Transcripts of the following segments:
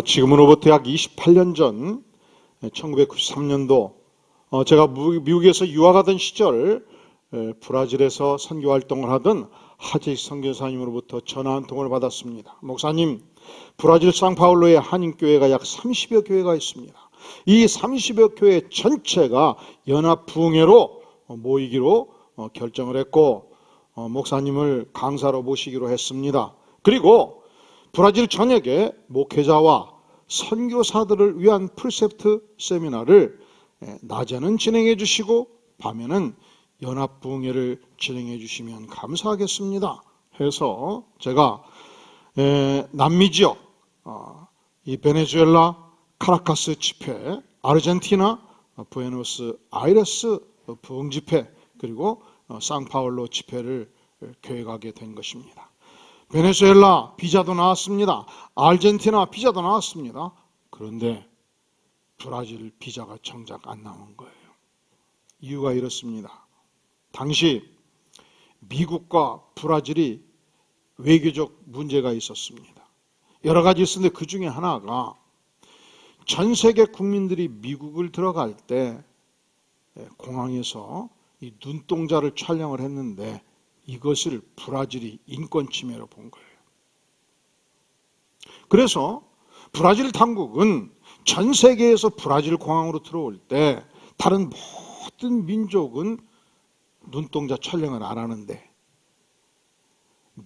지금으로부터 약 28년 전 1993년도 제가 미국에서 유학하던 시절 브라질에서 선교 활동을 하던 하재익 선교사님으로부터 전화 한 통을 받았습니다. 목사님, 브라질 상파울로에 한인교회가 약 30여 교회가 있습니다. 이 30여 교회 전체가 연합부흥회로 모이기로 결정을 했고 목사님을 강사로 모시기로 했습니다. 그리고 브라질 전역에 목회자와 선교사들을 위한 프리셉트 세미나를 낮에는 진행해 주시고 밤에는 연합부흥회를 진행해 주시면 감사하겠습니다 해서 제가 남미 지역 이 베네수엘라 카라카스 집회, 아르헨티나 부에노스 아이레스 부흥 집회, 그리고 상파울로 집회를 계획하게 된 것입니다. 베네수엘라 비자도 나왔습니다. 아르헨티나 비자도 나왔습니다. 그런데 브라질 비자가 정작 안 나온 거예요. 이유가 이렇습니다. 당시 미국과 브라질이 외교적 문제가 있었습니다. 여러 가지 있었는데 그 중에 하나가 전 세계 국민들이 미국을 들어갈 때 공항에서 이 눈동자를 촬영을 했는데 이것을 브라질이 인권 침해로 본 거예요. 그래서 브라질 당국은 전 세계에서 브라질 공항으로 들어올 때 다른 모든 민족은 눈동자 촬영을 안 하는데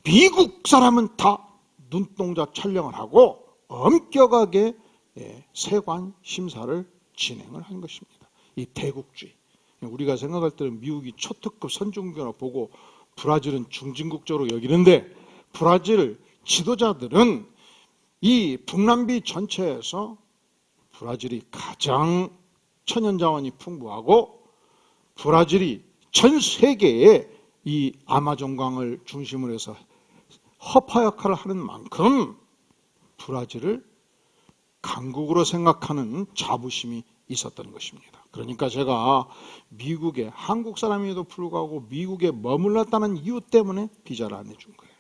미국 사람은 다 눈동자 촬영을 하고 엄격하게 세관 심사를 진행을 한 것입니다. 이 대국주의. 우리가 생각할 때는 미국이 초특급 선진국이라 보고 브라질은 중진국적으로 여기는데 브라질 지도자들은 이 북남미 전체에서 브라질이 가장 천연자원이 풍부하고 브라질이 전 세계에 이 아마존강을 중심으로 해서 허파 역할을 하는 만큼 브라질을 강국으로 생각하는 자부심이 있었던 것입니다. 그러니까 제가 미국에 한국 사람임에도 불구하고 미국에 머물렀다는 이유 때문에 비자를 안 내준 거예요.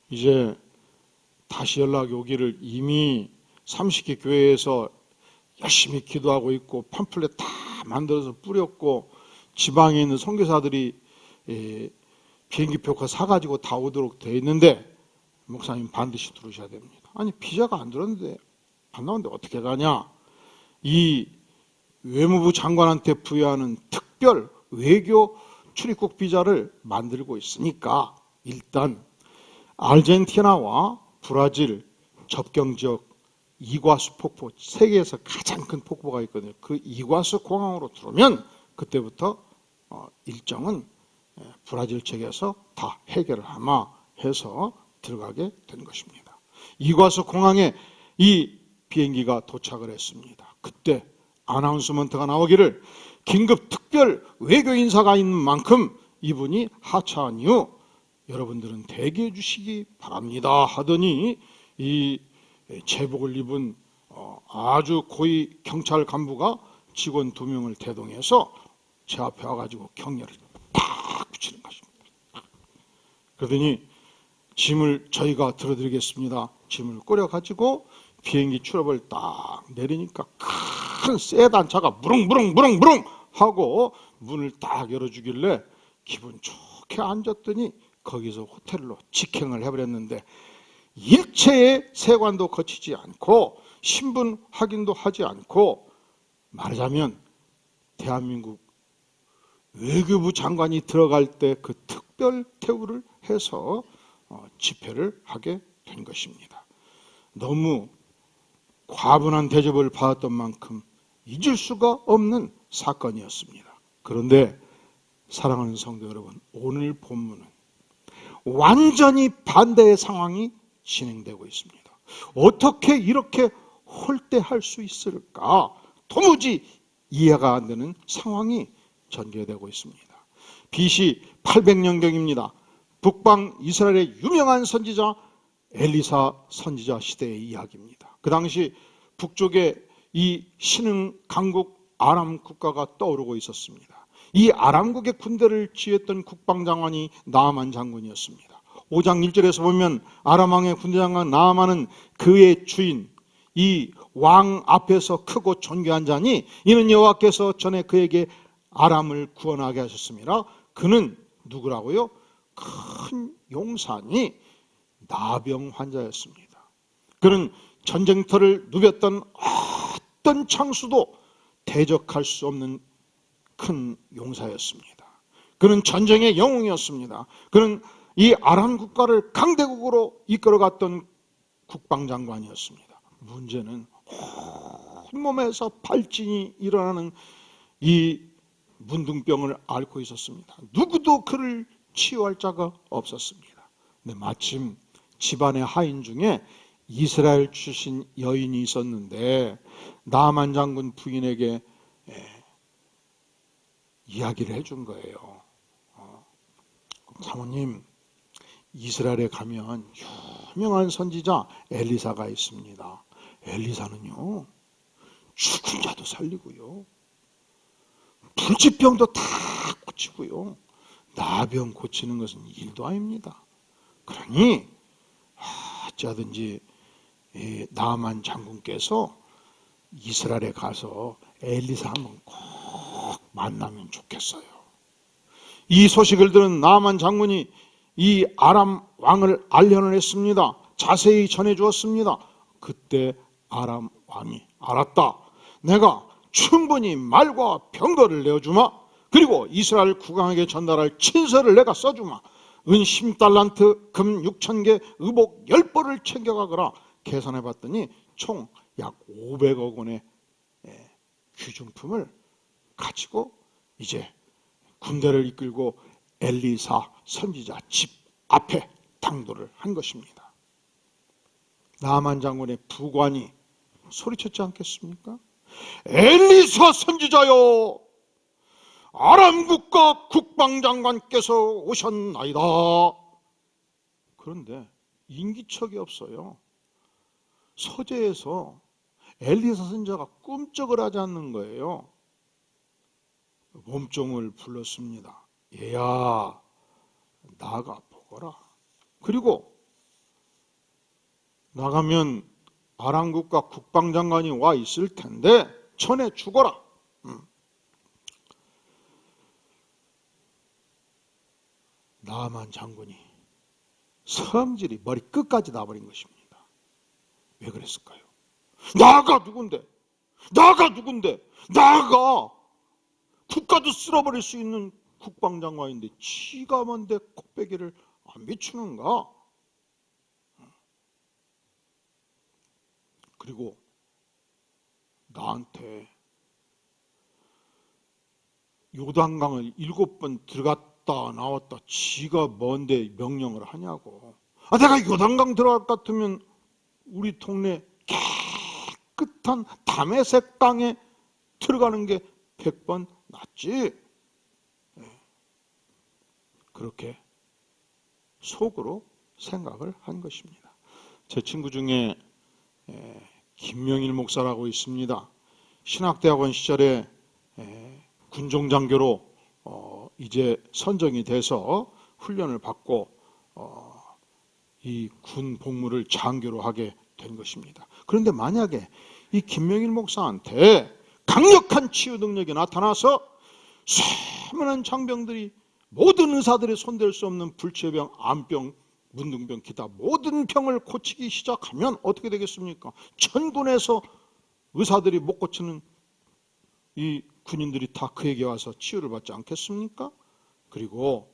이제 다시 연락이 오기를 이미 30개 교회에서 열심히 기도하고 있고 팜플렛 다 만들어서 뿌렸고 지방에 있는 선교사들이 비행기표가 사가지고 다 오도록 되어 있는데 목사님 반드시 들으셔야 됩니다. 아니 비자가 안 들었는데 안 나오는데 어떻게 가냐. 이 외무부 장관한테 부여하는 특별 외교 출입국 비자를 만들고 있으니까 일단 아르헨티나와 브라질 접경지역 이과수 폭포, 세계에서 가장 큰 폭포가 있거든요. 그 이과수 공항으로 들어오면 그때부터 일정은 브라질 측에서 다 해결을 하마 해서 들어가게 된 것입니다. 이과수 공항에 이 비행기가 도착을 했습니다. 그때 아나운스먼트가 나오기를 긴급 특별 외교 인사가 있는 만큼 이분이 하차한 이후 여러분들은 대기해 주시기 바랍니다 하더니 이 제복을 입은 아주 고위 경찰 간부가 직원 2명을 대동해서 제 앞에 와가지고 경렬을 딱 붙이는 것입니다. 그러더니 짐을 저희가 들어드리겠습니다. 짐을 꾸려가지고 비행기 출입을 딱 내리니까 큰 세단차가 무릉무릉 하고 문을 딱 열어주길래 기분 좋게 앉았더니 거기서 호텔로 직행을 해버렸는데 일체의 세관도 거치지 않고 신분 확인도 하지 않고 말하자면 대한민국 외교부 장관이 들어갈 때 그 특별 대우를 해서 집회를 하게 된 것입니다. 너무 과분한 대접을 받았던 만큼 잊을 수가 없는 사건이었습니다. 그런데 사랑하는 성도 여러분, 오늘 본문은 완전히 반대의 상황이 진행되고 있습니다. 어떻게 이렇게 홀대할 수 있을까? 도무지 이해가 안 되는 상황이 전개되고 있습니다. BC 800년경입니다. 북방 이스라엘의 유명한 선지자 엘리사 선지자 시대의 이야기입니다. 그 당시 북쪽에 이 신흥 강국 아람 국가가 떠오르고 있었습니다. 이 아람국의 군대를 지휘했던 국방장관이 나아만 장군이었습니다. 5장 1절에서 보면 아람 왕의 군대장관 나아만은 그의 주인 이 왕 앞에서 크고 존귀한 자니 이는 여호와께서 전에 그에게 아람을 구원하게 하셨습니다. 그는 누구라고요? 큰 용사니 나병 환자였습니다. 그는 전쟁터를 누볐던 어떤 창수도 대적할 수 없는 큰 용사였습니다. 그는 전쟁의 영웅이었습니다. 그는 이 아람 국가를 강대국으로 이끌어갔던 국방장관이었습니다. 문제는 온몸에서 발진이 일어나는 이 문둥병을 앓고 있었습니다. 누구도 그를 치유할 자가 없었습니다. 근데 마침 집안의 하인 중에 이스라엘 출신 여인이 있었는데 나아만 장군 부인에게 이야기를 해준 거예요. 사모님, 이스라엘에 가면 유명한 선지자 엘리사가 있습니다. 엘리사는요, 죽은 자도 살리고요, 불치병도 다 고치고요, 나병 고치는 것은 일도 아닙니다. 그러니 어찌하든지 나아만 장군께서 이스라엘에 가서 엘리사 한번 꼭 만나면 좋겠어요. 이 소식을 들은 나아만 장군이 이 아람 왕을 알려냈습니다. 자세히 전해주었습니다. 그때 아람 왕이 알았다. 내가 충분히 말과 병거를 내어주마. 그리고 이스라엘 국왕에게 전달할 친서를 내가 써주마. 은 10달란트, 금 6,000개, 의복 10벌을 챙겨가거라. 계산해봤더니 총 약 500억 원의 귀중품을 가지고 이제 군대를 이끌고 엘리사 선지자 집 앞에 당도를 한 것입니다. 나아만 장군의 부관이 소리쳤지 않겠습니까? 엘리사 선지자여, 아람 국가 국방장관께서 오셨나이다. 그런데 인기척이 없어요. 서재에서 엘리사 선지자가 꿈쩍을 하지 않는 거예요. 몸종을 불렀습니다. 얘야, 나가 보거라. 그리고 나가면 아람 국가 국방장관이 와 있을 텐데 전해 주거라. 나아만 장군이 성질이 머리 끝까지 나버린 것입니다. 왜 그랬을까요? 나가 누군데? 나가 누군데? 나가 국가도 쓸어버릴 수 있는 국방장관인데 지가 뭔데 코빼기를 안 비추는가? 그리고 나한테 요단강을 7번 들어갔다 나왔다 지가 뭔데 명령을 하냐고. 내가 요단강 들어갈 것 같으면 우리 동네 깨끗한 담에색 땅에 들어가는 게 100번 낫지. 그렇게 속으로 생각을 한 것입니다. 제 친구 중에 김명일 목사라고 있습니다. 신학대학원 시절에 군종장교로 이제 선정이 돼서 훈련을 받고 이 군 복무를 장교로 하게 된 것입니다. 그런데 만약에 이 김명일 목사한테 강력한 치유 능력이 나타나서 수많은 장병들이 모든 의사들이 손댈 수 없는 불치병, 암병, 문둥병, 기타 모든 병을 고치기 시작하면 어떻게 되겠습니까? 전군에서 의사들이 못 고치는 이 군인들이 다 그에게 와서 치유를 받지 않겠습니까? 그리고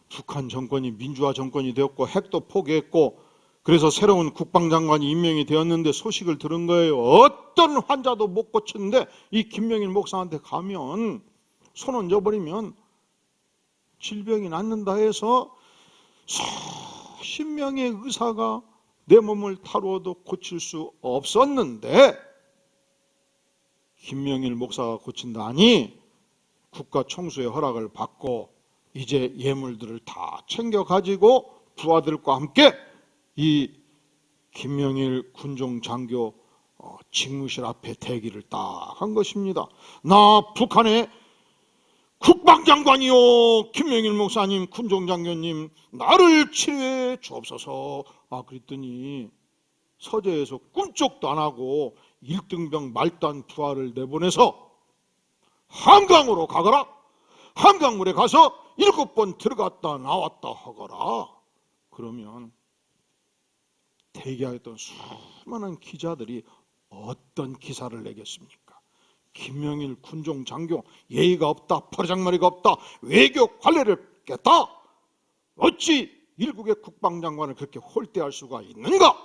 북한 정권이 민주화 정권이 되었고 핵도 포기했고 그래서 새로운 국방장관이 임명이 되었는데 소식을 들은 거예요. 어떤 환자도 못 고치는데 이 김명일 목사한테 가면 손 얹어버리면 질병이 낫는다 해서 수십 명의 의사가 내 몸을 다루어도 고칠 수 없었는데 김명일 목사가 고친다니 국가 총수의 허락을 받고 이제 예물들을 다 챙겨가지고 부하들과 함께 이 김명일 군종장교 직무실 앞에 대기를 딱 한 것입니다. 나 북한의 국방 국방장관이요, 김명일 목사님, 군종장교님, 나를 치료해 주옵소서. 그랬더니 서재에서 꿈쩍도 안 하고 1등병 말단 부하를 내보내서 한강으로 가거라, 한강물에 가서 7번 들어갔다 나왔다 하거라. 그러면 대기하였던 수많은 기자들이 어떤 기사를 내겠습니까? 김명일 군종 장교 예의가 없다, 버르장머리가 없다, 외교 관례를 깼다, 어찌 일국의 국방장관을 그렇게 홀대할 수가 있는가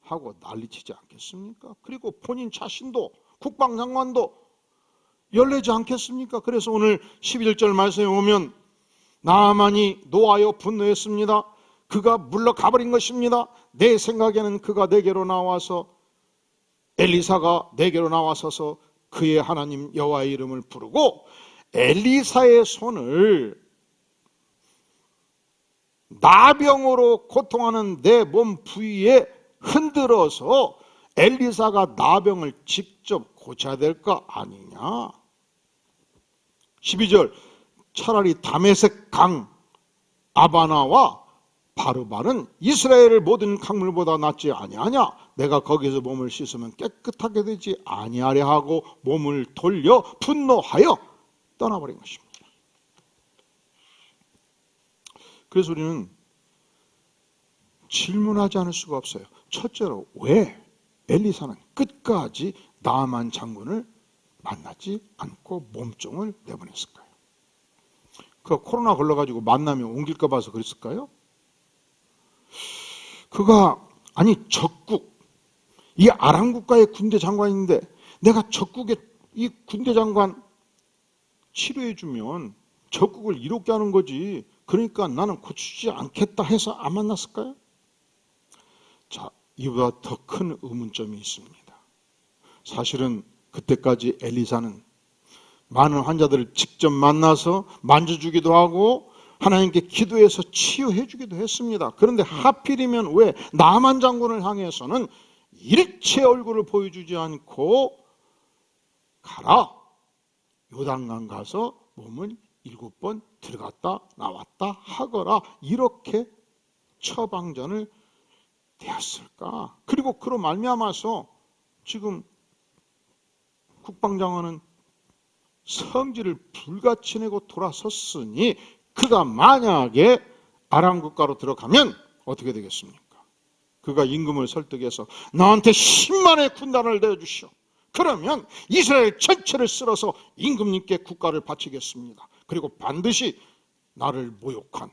하고 난리치지 않겠습니까? 그리고 본인 자신도, 국방장관도 열내지 않겠습니까? 그래서 오늘 11절 말씀에 보면 나아만이 노하여 분노했습니다. 그가 물러가버린 것입니다. 내 생각에는 그가 내게로 나와서, 엘리사가 내게로 나와서서 그의 하나님 여호와의 이름을 부르고 엘리사의 손을 나병으로 고통하는 내 몸 부위에 흔들어서 엘리사가 나병을 직접 고쳐야 될 거 아니냐. 12절 차라리 다메섹 강 아바나와 바르바는 이스라엘의 모든 강물보다 낫지 아니하냐. 내가 거기서 몸을 씻으면 깨끗하게 되지 아니하려 하고 몸을 돌려 분노하여 떠나버린 것입니다. 그래서 우리는 질문하지 않을 수가 없어요. 첫째로 왜 엘리사는 끝까지 나아만 장군을 만나지 않고 몸종을 내보냈을까요? 그가 코로나 걸려가지고 만나면 옮길까 봐서 그랬을까요? 그가 적국, 이 아람 국가의 군대 장관인데 내가 적국의 이 군대 장관 치료해주면 적국을 이롭게 하는 거지, 그러니까 나는 고치지 않겠다 해서 안 만났을까요? 자, 이보다 더 큰 의문점이 있습니다. 사실은 그때까지 엘리사는 많은 환자들을 직접 만나서 만져주기도 하고 하나님께 기도해서 치유해 주기도 했습니다. 그런데 하필이면 왜 나만 장군을 향해서는 일체 얼굴을 보여주지 않고 가라, 요단강 가서 몸을 7번 들어갔다 나왔다 하거라, 이렇게 처방전을 되었을까? 그리고 그로 말미암아서 지금 국방장관은 성질을 불같이 내고 돌아섰으니 그가 만약에 아람 국가로 들어가면 어떻게 되겠습니까? 그가 임금을 설득해서 나한테 10만의 군단을 내어주시오. 그러면 이스라엘 전체를 쓸어서 임금님께 국가를 바치겠습니다. 그리고 반드시 나를 모욕한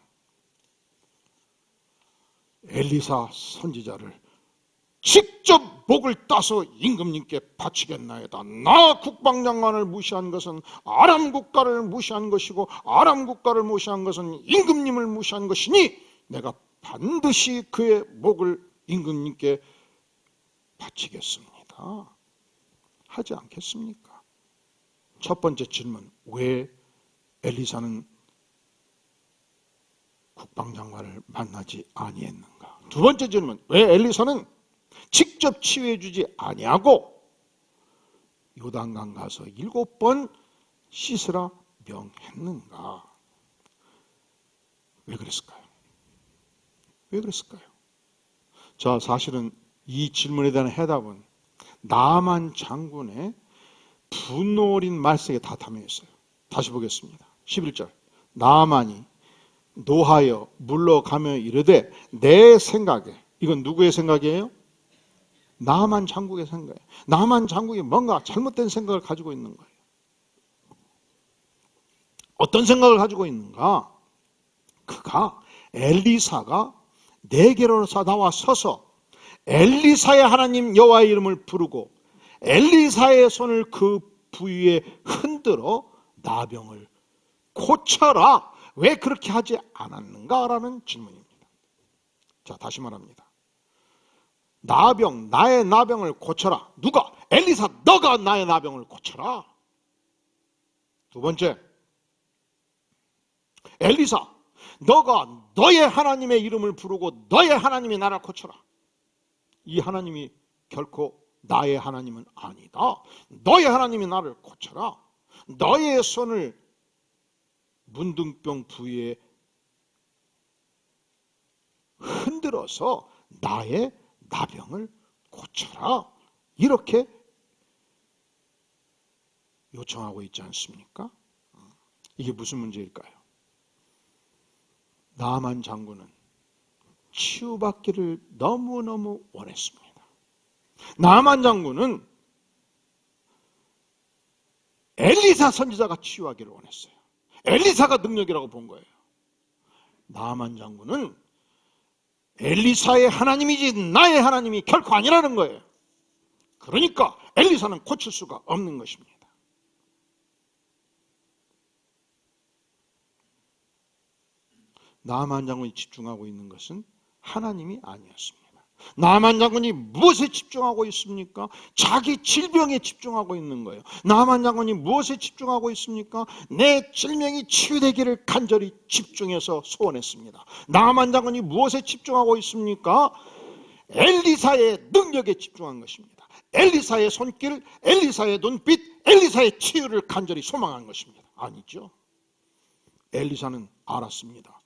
엘리사 선지자를 직접 목을 따서 임금님께 바치겠나이다. 나 국방장관을 무시한 것은 아람 국가를 무시한 것이고 아람 국가를 무시한 것은 임금님을 무시한 것이니 내가 반드시 그의 목을 임금님께 바치겠습니다. 하지 않겠습니까? 첫 번째 질문, 왜 엘리사는 국방장관을 만나지 아니했는가? 두 번째 질문, 왜 엘리사는 직접 치유해 주지 아니하고 요단강 가서 7번 씻으라 명했는가? 왜 그랬을까요? 왜 그랬을까요? 자, 사실은 이 질문에 대한 해답은 나만 장군의 분노 어린 말씀에 다 담겨 있어요. 다시 보겠습니다. 11절 나만이 노하여 물러가며 이르되 내 생각에, 이건 누구의 생각이에요? 나만 장국의 생각이에요. 나만 장국이 뭔가 잘못된 생각을 가지고 있는 거예요. 어떤 생각을 가지고 있는가? 그가 엘리사가 내게로 나와 서서 엘리사의 하나님 여호와의 이름을 부르고 엘리사의 손을 그 부위에 흔들어 나병을 고쳐라, 왜 그렇게 하지 않았는가라는 질문입니다. 자, 다시 말합니다. 나병, 나의 나병을 고쳐라. 누가? 엘리사, 너가 나의 나병을 고쳐라. 두 번째, 엘리사, 너가 너의 하나님의 이름을 부르고 너의 하나님이 나를 고쳐라. 이 하나님이 결코 나의 하나님은 아니다. 너의 하나님이 나를 고쳐라. 너의 손을 문둥병 부위에 흔들어서 나의 나병을 고쳐라, 이렇게 요청하고 있지 않습니까? 이게 무슨 문제일까요? 나만 장군은 치유받기를 너무너무 원했습니다. 나만 장군은 엘리사 선지자가 치유하기를 원했어요. 엘리사가 능력이라고 본 거예요. 나만 장군은 엘리사의 하나님이지 나의 하나님이 결코 아니라는 거예요. 그러니까 엘리사는 고칠 수가 없는 것입니다. 나만 장군이 집중하고 있는 것은 하나님이 아니었습니다. 나만 장군이 무엇에 집중하고 있습니까? 자기 질병에 집중하고 있는 거예요. 나만 장군이 무엇에 집중하고 있습니까? 내 질병이 치유되기를 간절히 집중해서 소원했습니다. 나만 장군이 무엇에 집중하고 있습니까? 엘리사의 능력에 집중한 것입니다. 엘리사의 손길, 엘리사의 눈빛, 엘리사의 치유를 간절히 소망한 것입니다. 아니죠. 엘리사는 알았습니다.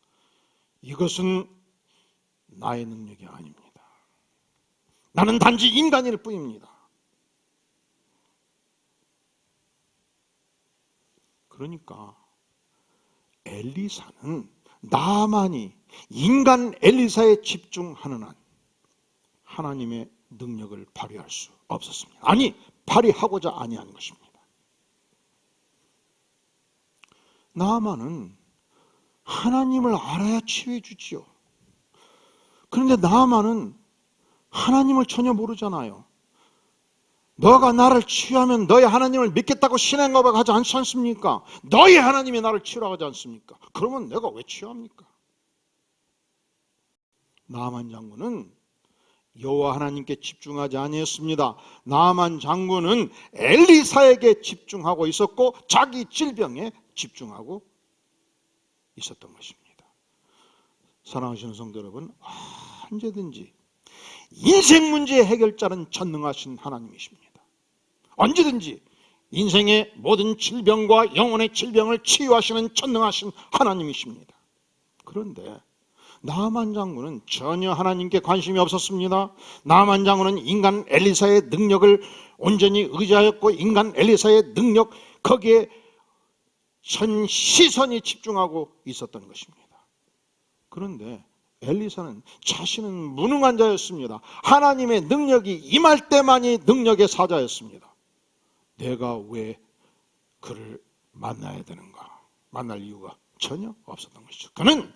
이것은 나의 능력이 아닙니다. 나는 단지 인간일 뿐입니다. 그러니까 엘리사는 나만이 인간 엘리사에 집중하는 한 하나님의 능력을 발휘할 수 없었습니다. 아니, 발휘하고자 아니한 것입니다. 나만은 하나님을 알아야 치유해 주지요. 그런데 나만은 하나님을 전혀 모르잖아요. 너가 나를 치유하면 너의 하나님을 믿겠다고 신앙 고백하지 않지 않습니까? 너의 하나님이 나를 치유라고 하지 않습니까? 그러면 내가 왜 치유합니까? 나만 장군은 여호와 하나님께 집중하지 아니했습니다. 나만 장군은 엘리사에게 집중하고 있었고 자기 질병에 집중하고 있었던 것입니다. 사랑하시는 성도 여러분, 언제든지 인생 문제의 해결자는 전능하신 하나님이십니다. 언제든지 인생의 모든 질병과 영혼의 질병을 치유하시는 전능하신 하나님이십니다. 그런데 나만 장군은 전혀 하나님께 관심이 없었습니다. 나만 장군은 인간 엘리사의 능력을 온전히 의지하였고 인간 엘리사의 능력, 거기에 전 시선이 집중하고 있었던 것입니다. 그런데 엘리사는 자신은 무능한 자였습니다. 하나님의 능력이 임할 때만이 능력의 사자였습니다. 내가 왜 그를 만나야 되는가? 만날 이유가 전혀 없었던 것이죠. 그는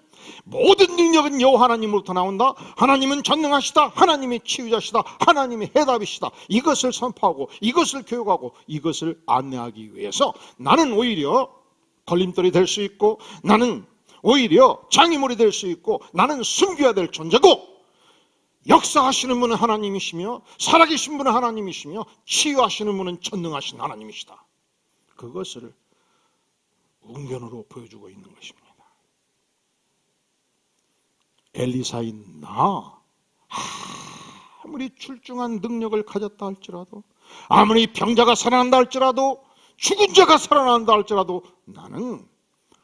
모든 능력은 여호와 하나님으로부터 나온다. 하나님은 전능하시다. 하나님이 치유자시다. 하나님이 해답이시다. 이것을 선포하고 이것을 교육하고 이것을 안내하기 위해서 나는 오히려 걸림돌이 될 수 있고 나는 오히려 장애물이 될 수 있고 나는 숨겨야 될 존재고 역사하시는 분은 하나님이시며 살아계신 분은 하나님이시며 치유하시는 분은 전능하신 하나님이시다. 그것을 웅변으로 보여주고 있는 것입니다. 엘리사인 나, 아무리 출중한 능력을 가졌다 할지라도 아무리 병자가 살아난다 할지라도 죽은 자가 살아난다 할지라도 나는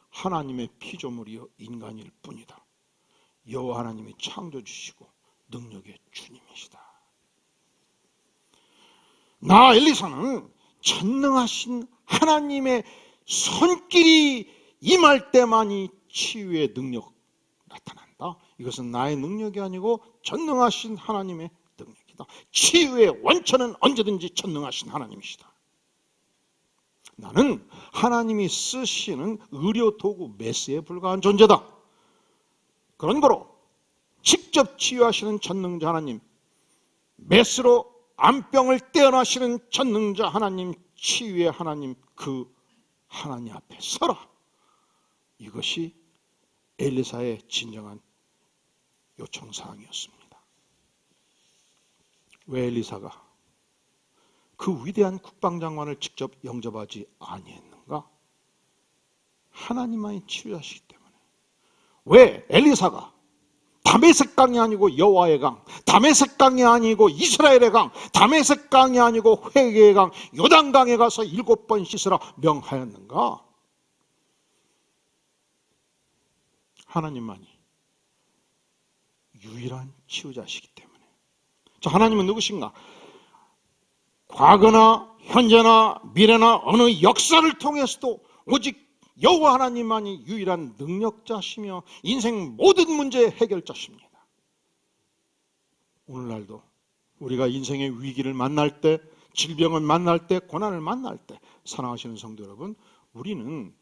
하나님의 피조물이요 인간일 뿐이다. 여호와 하나님이 창조주시고 능력의 주님이시다. 나 엘리사는 전능하신 하나님의 손길이 임할 때만이 치유의 능력 나타난다. 이것은 나의 능력이 아니고 전능하신 하나님의 능력이다. 치유의 원천은 언제든지 전능하신 하나님이시다. 나는 하나님이 쓰시는 의료 도구 메스에 불과한 존재다. 그런 거로 직접 치유하시는 전능자 하나님, 메스로 암병을 떼어나시는 전능자 하나님, 치유의 하나님, 그 하나님 앞에 서라. 이것이 엘리사의 진정한 요청사항이었습니다. 왜 엘리사가 그 위대한 국방장관을 직접 영접하지 아니했는가? 하나님만이 치유하시기 때문에. 왜 엘리사가 다메섹 강이 아니고 여호와의 강, 다메섹 강이 아니고 이스라엘의 강, 다메섹 강이 아니고 회개의 강, 요단강에 가서 7번 씻으라 명하였는가? 하나님만이 유일한 치유자시기 때문에. 자, 하나님은 누구신가? 과거나 현재나 미래나 어느 역사를 통해서도 오직 여호와 하나님만이 유일한 능력자시며 인생 모든 문제의 해결자십니다. 오늘날도 우리가 인생의 위기를 만날 때, 질병을 만날 때, 고난을 만날 때, 사랑하시는 성도 여러분, 우리는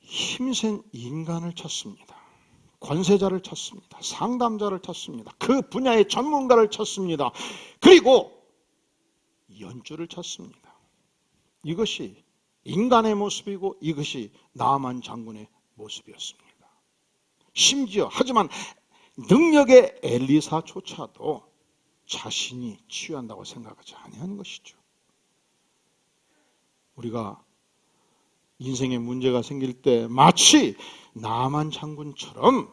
힘센 인간을 찾습니다. 권세자를 찾습니다. 상담자를 찾습니다. 그 분야의 전문가를 찾습니다. 그리고 연주를 찾습니다. 이것이 인간의 모습이고 이것이 나아만 장군의 모습이었습니다. 심지어 하지만 능력의 엘리사조차도 자신이 치유한다고 생각하지 아니하는 것이죠. 우리가 인생에 문제가 생길 때 마치 나아만 장군처럼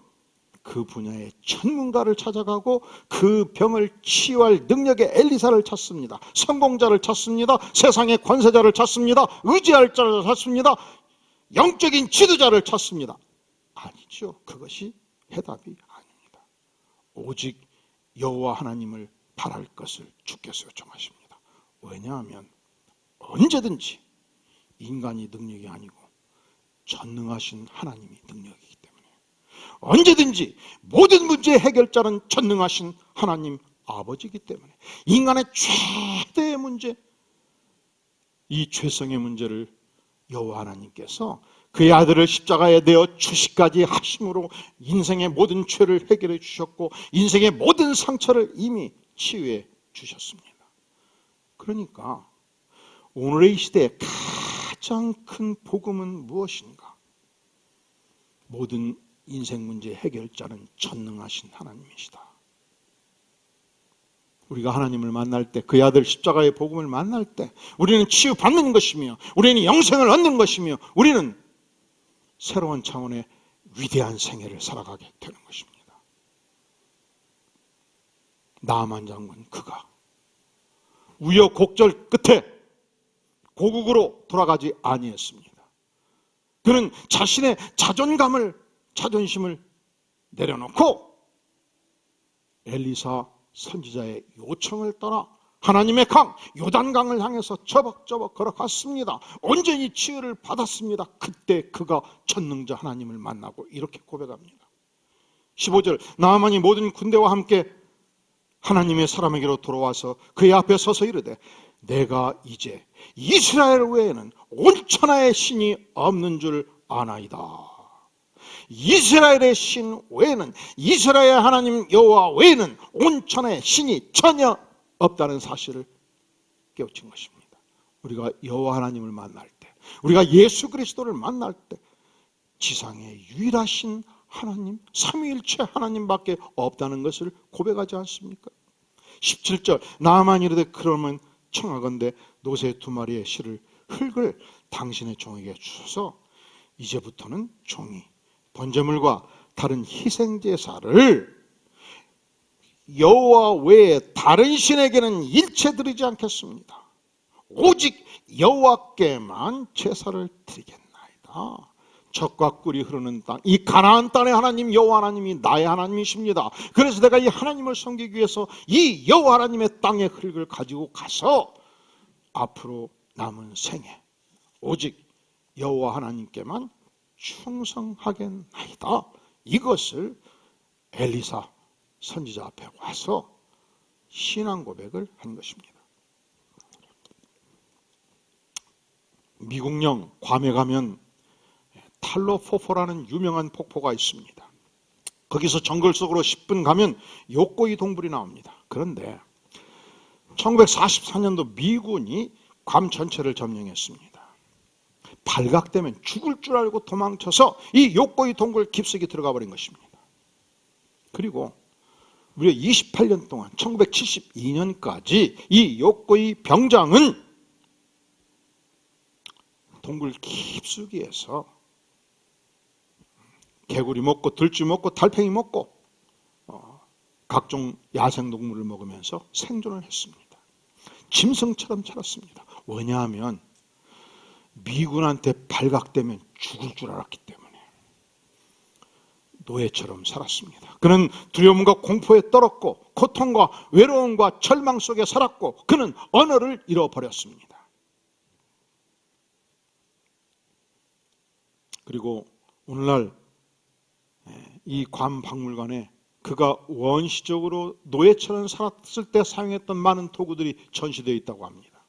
그 분야의 전문가를 찾아가고 그 병을 치유할 능력의 엘리사를 찾습니다. 성공자를 찾습니다. 세상의 권세자를 찾습니다. 의지할 자를 찾습니다. 영적인 지도자를 찾습니다. 아니죠. 그것이 해답이 아닙니다. 오직 여호와 하나님을 바랄 것을 주께서 요청하십니다. 왜냐하면 언제든지 인간이 능력이 아니고 전능하신 하나님이 능력이기 때문에, 언제든지 모든 문제의 해결자는 전능하신 하나님 아버지이기 때문에, 인간의 최대의 문제, 이 죄성의 문제를 여호와 하나님께서 그의 아들을 십자가에 내어 주시까지 하심으로 인생의 모든 죄를 해결해 주셨고 인생의 모든 상처를 이미 치유해 주셨습니다. 그러니까 오늘의 이 시대에 가장 큰 복음은 무엇인가? 모든 인생 문제 해결자는 전능하신 하나님이시다. 우리가 하나님을 만날 때, 그의 아들 십자가의 복음을 만날 때 우리는 치유받는 것이며 우리는 영생을 얻는 것이며 우리는 새로운 차원의 위대한 생애를 살아가게 되는 것입니다. 나아만 장군, 그가 우여곡절 끝에 고국으로 돌아가지 아니했습니다. 그는 자신의 자존심을 내려놓고 엘리사 선지자의 요청을 따라 하나님의 강 요단강을 향해서 저벅저벅 걸어갔습니다. 온전히 치유를 받았습니다. 그때 그가 전능자 하나님을 만나고 이렇게 고백합니다. 15절, 나아만이 모든 군대와 함께 하나님의 사람에게로 돌아와서 그의 앞에 서서 이르되 내가 이제 이스라엘 외에는 온 천하의 신이 없는 줄 아나이다. 이스라엘의 신 외에는, 이스라엘 하나님 여호와 외에는 온 천하의 신이 전혀 없다는 사실을 깨우친 것입니다. 우리가 여호와 하나님을 만날 때, 우리가 예수 그리스도를 만날 때 지상에 유일하신 하나님, 삼위일체 하나님밖에 없다는 것을 고백하지 않습니까? 17절, 나아만 이르되 그러면 청하건대 노새 2마리의 흙을 당신의 종에게 주셔서 이제부터는 종이 번제물과 다른 희생제사를 여호와 외에 다른 신에게는 일체 드리지 않겠습니다. 오직 여호와께만 제사를 드리겠나이다. 젖과 꿀이 흐르는 땅, 이 가나안 땅의 하나님 여호와 하나님이 나의 하나님이십니다. 그래서 내가 이 하나님을 섬기기 위해서 이 여호와 하나님의 땅의 흙을 가지고 가서 앞으로 남은 생에 오직 여호와 하나님께만 충성하겠나이다. 이것을 엘리사 선지자 앞에 와서 신앙 고백을 한 것입니다. 미국령 괌에 가면 탈로포포라는 유명한 폭포가 있습니다. 거기서 정글 속으로 10분 가면 요코이 동굴이 나옵니다. 그런데 1944년도 미군이 괌 전체를 점령했습니다. 발각되면 죽을 줄 알고 도망쳐서 이 요코이 동굴 깊숙이 들어가 버린 것입니다. 그리고 무려 28년 동안 1972년까지 이 요코이 병장은 동굴 깊숙이에서 개구리 먹고 들쥐 먹고 달팽이 먹고 각종 야생동물을 먹으면서 생존을 했습니다. 짐승처럼 살았습니다. 왜냐하면 미군한테 발각되면 죽을 줄 알았기 때문에. 노예처럼 살았습니다. 그는 두려움과 공포에 떨었고 고통과 외로움과 절망 속에 살았고 그는 언어를 잃어버렸습니다. 그리고 오늘날 이 괌박물관에 그가 원시적으로 노예처럼 살았을 때 사용했던 많은 도구들이 전시되어 있다고 합니다.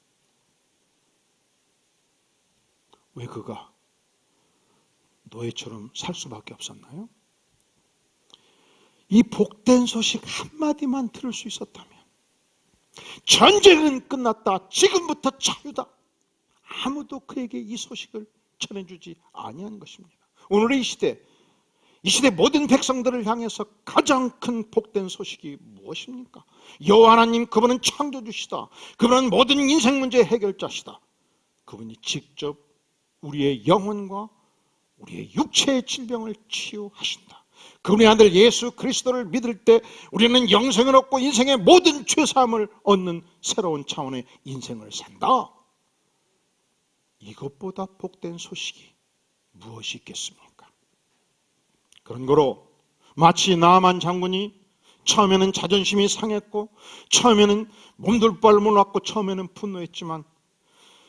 왜 그가 노예처럼 살 수밖에 없었나요? 이 복된 소식 한마디만 들을 수 있었다면, 전쟁은 끝났다, 지금부터 자유다, 아무도 그에게 이 소식을 전해주지 아니한 것입니다. 오늘의 이 시대 모든 백성들을 향해서 가장 큰 복된 소식이 무엇입니까? 여호와 하나님, 그분은 창조주시다. 그분은 모든 인생 문제의 해결자시다. 그분이 직접 우리의 영혼과 우리의 육체의 질병을 치유하신다. 그분의 아들 예수 그리스도를 믿을 때 우리는 영생을 얻고 인생의 모든 죄사함을 얻는 새로운 차원의 인생을 산다. 이것보다 복된 소식이 무엇이 있겠습니까? 그런 거로 마치 나아만 장군이 처음에는 자존심이 상했고 처음에는 몸둘 바를 몰랐고 처음에는 분노했지만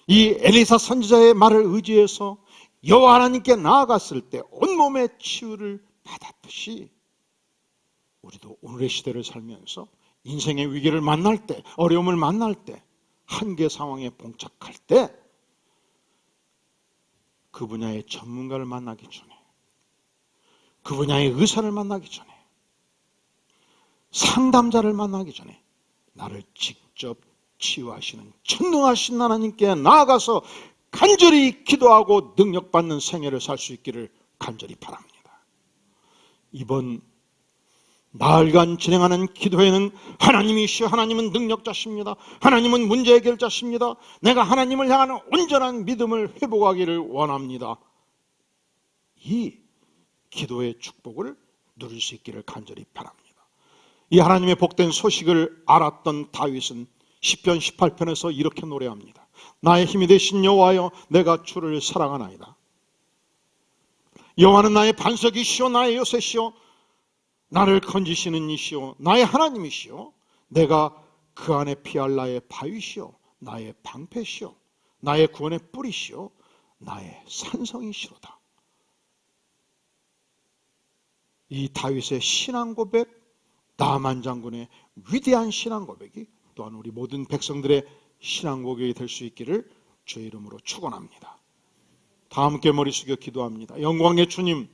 이 엘리사 선지자의 말을 의지해서 여호와 하나님께 나아갔을 때 온몸의 치유를 받았듯이 우리도 오늘의 시대를 살면서 인생의 위기를 만날 때, 어려움을 만날 때, 한계 상황에 봉착할 때 그 분야의 전문가를 만나기 전에, 그 분야의 의사를 만나기 전에, 상담자를 만나기 전에 나를 직접 치유하시는 전능하신 하나님께 나아가서 간절히 기도하고 능력받는 생애를 살 수 있기를 간절히 바랍니다. 이번 나흘간 진행하는 기도회는 하나님이시여, 하나님은 능력자십니다. 하나님은 문제 해결자십니다. 내가 하나님을 향하는 온전한 믿음을 회복하기를 원합니다. 이 기도의 축복을 누릴 수 있기를 간절히 바랍니다. 이 하나님의 복된 소식을 알았던 다윗은 시편 18편에서 이렇게 노래합니다. 나의 힘이 되신 여호와여, 내가 주를 사랑하나이다. 여호와는 나의 반석이시오, 나의 요새시오, 나를 건지시는 이시오, 나의 하나님이시오. 내가 그 안에 피할 나의 바위시오, 나의 방패시오, 나의 구원의 뿌리시오, 나의 산성이시로다. 이 다윗의 신앙 고백, 나아만 장군의 위대한 신앙 고백이 또한 우리 모든 백성들의 신앙 고백이 될 수 있기를 주의 이름으로 축원합니다. 다 함께 머리 숙여 기도합니다. 영광의 주님,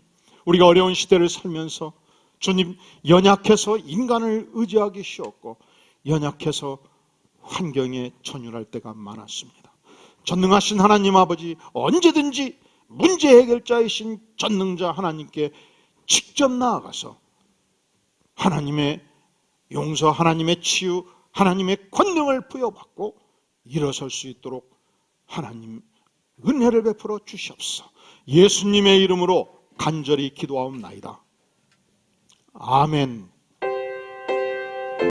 우리가 어려운 시대를 살면서 주님, 연약해서 인간을 의지하기 쉬웠고 연약해서 환경에 전율할 때가 많았습니다. 전능하신 하나님 아버지, 언제든지 문제 해결자이신 전능자 하나님께 직접 나아가서 하나님의 용서, 하나님의 치유, 하나님의 권능을 부여받고 일어설 수 있도록 하나님 은혜를 베풀어 주시옵소서. 예수님의 이름으로 간절히 기도하옵나이다. 아멘.